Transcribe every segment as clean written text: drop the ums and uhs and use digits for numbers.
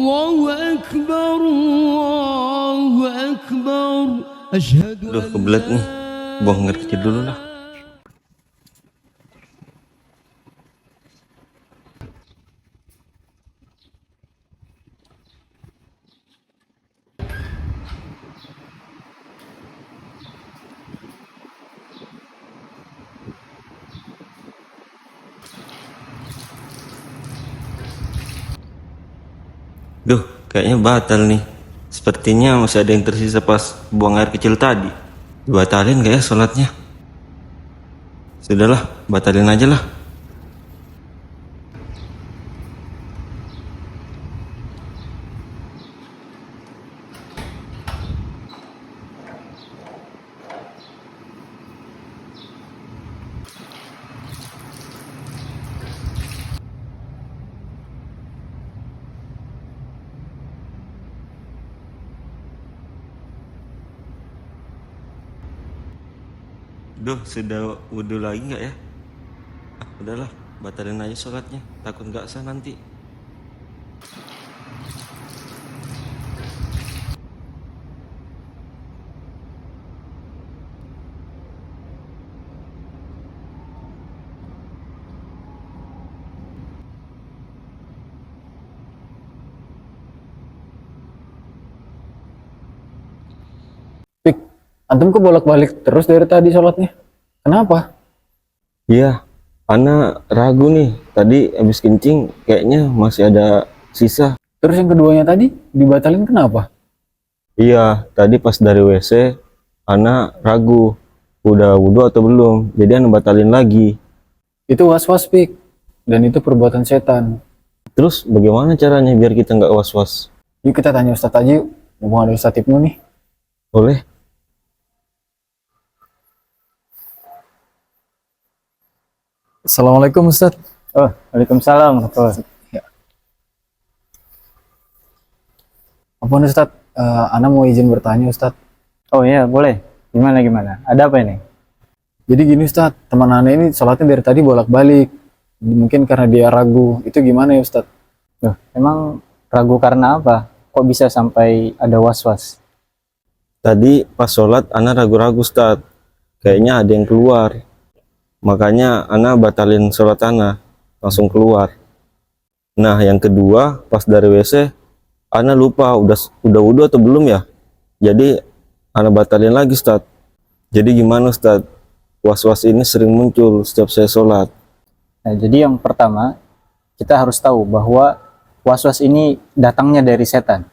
الله أكبر أشهد Duh, أن kebelet nih. Buang air kecil dulu lah. Duh, kayaknya batal nih. Sepertinya masih ada yang tersisa pas buang air kecil tadi. Batalin gak ya sholatnya? Sudahlah, batalin aja lah. Duh, sudah wudhu lagi nggak ya? Udahlah, batalin aja sholatnya. Takut nggak sah nanti. Pik, antum kok bolak-balik terus dari tadi sholatnya? Kenapa? Iya, Ana ragu nih. Tadi habis kencing kayaknya masih ada sisa. Terus yang keduanya tadi dibatalin kenapa? Iya, tadi pas dari WC, Ana ragu. Udah wudhu atau belum. Jadi Ana batalin lagi. Itu was-was, Pik. Dan itu perbuatan setan. Terus bagaimana caranya biar kita nggak was-was? Yuk kita tanya Ustadz aja yuk. Mumpung ada Ustadz Ibnu nih. Boleh? Assalamualaikum Ustadz. Oh, waalaikumsalam. Ampun Ustadz, Ana mau izin bertanya Ustadz. Oh iya, boleh. Gimana? Ada apa ini? Jadi gini Ustadz, teman Ana ini sholatnya dari tadi bolak-balik. Mungkin karena dia ragu. Itu gimana ya Ustadz? Loh, emang ragu karena apa? Kok bisa sampai ada was-was? Tadi pas sholat Ana ragu-ragu Ustaz. Kayaknya ada yang keluar. Makanya Ana batalin sholat Ana. Langsung keluar. Nah yang kedua pas dari WC Ana lupa udah wudhu atau belum ya. Jadi Ana batalin lagi Ustaz. Jadi gimana Ustaz? Was-was ini sering muncul setiap saya sholat. Nah, jadi yang pertama, kita harus tahu bahwa was-was ini datangnya dari setan.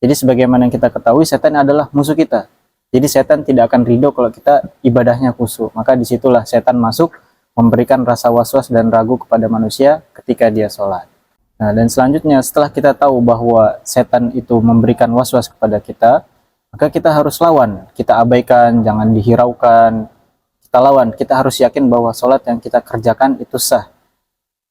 Jadi sebagaimana yang kita ketahui, setan adalah musuh kita. Jadi setan tidak akan ridho kalau kita ibadahnya khusyuk. Maka disitulah setan masuk, memberikan rasa was-was dan ragu kepada manusia ketika dia sholat. Nah, dan selanjutnya setelah kita tahu bahwa setan itu memberikan was-was kepada kita, maka kita harus lawan. Kita abaikan, jangan dihiraukan. Kita lawan, kita harus yakin bahwa sholat yang kita kerjakan itu sah.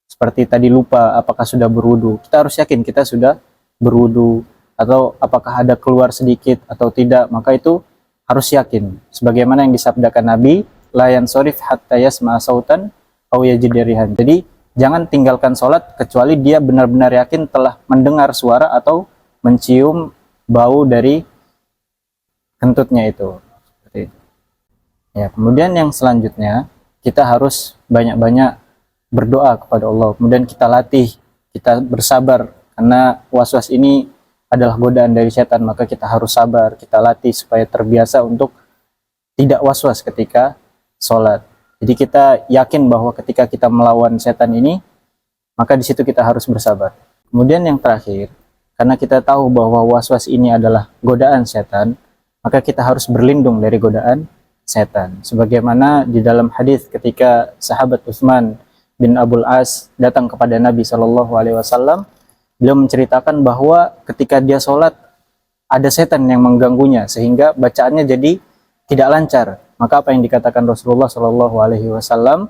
Seperti tadi lupa apakah sudah berwudu, kita harus yakin kita sudah berwudu, atau apakah ada keluar sedikit atau tidak, maka itu harus yakin. Sebagaimana yang disabdakan Nabi, la yansorif hatta yasma'a sautan aw yajid rihan. Jadi jangan tinggalkan sholat kecuali dia benar-benar yakin telah mendengar suara atau mencium bau dari kentutnya itu. Seperti itu. Ya, kemudian yang selanjutnya kita harus banyak-banyak berdoa kepada Allah. Kemudian kita latih, kita bersabar karena was-was ini adalah godaan dari setan, maka kita harus sabar, kita latih supaya terbiasa untuk tidak was-was ketika sholat. Jadi kita yakin bahwa ketika kita melawan setan ini, maka di situ kita harus bersabar. Kemudian yang terakhir, karena kita tahu bahwa was-was ini adalah godaan setan, maka kita harus berlindung dari godaan setan. Sebagaimana di dalam hadis ketika sahabat Utsman bin Abul As datang kepada Nabi SAW, beliau menceritakan bahwa ketika dia sholat ada setan yang mengganggunya sehingga bacaannya jadi tidak lancar. Maka apa yang dikatakan Rasulullah SAW,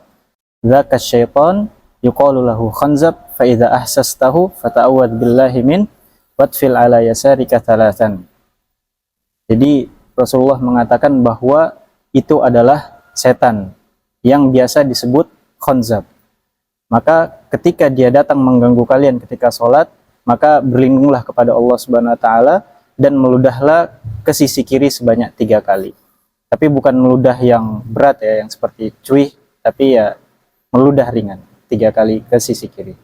"Dzaka syaitan yuqalu lahu khanzab fa idza ahsastahu fata'awwad billahi min watfil ala yasarika thalathan." Jadi Rasulullah mengatakan bahwa itu adalah setan yang biasa disebut khanzab. Maka ketika dia datang mengganggu kalian ketika sholat, maka berlindunglah kepada Allah Subhanahu wa taala dan meludahlah ke sisi kiri sebanyak 3 kali. Tapi bukan meludah yang berat ya, yang seperti cuih, tapi ya meludah ringan 3 kali ke sisi kiri.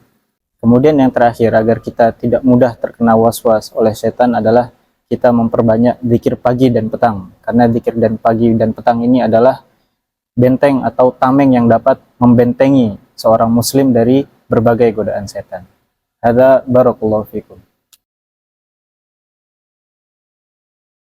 Kemudian yang terakhir, agar kita tidak mudah terkena was-was oleh setan adalah kita memperbanyak zikir pagi dan petang. Karena zikir dan pagi dan petang ini adalah benteng atau tameng yang dapat membentengi seorang muslim dari berbagai godaan setan. Hadza barakallahu fikum.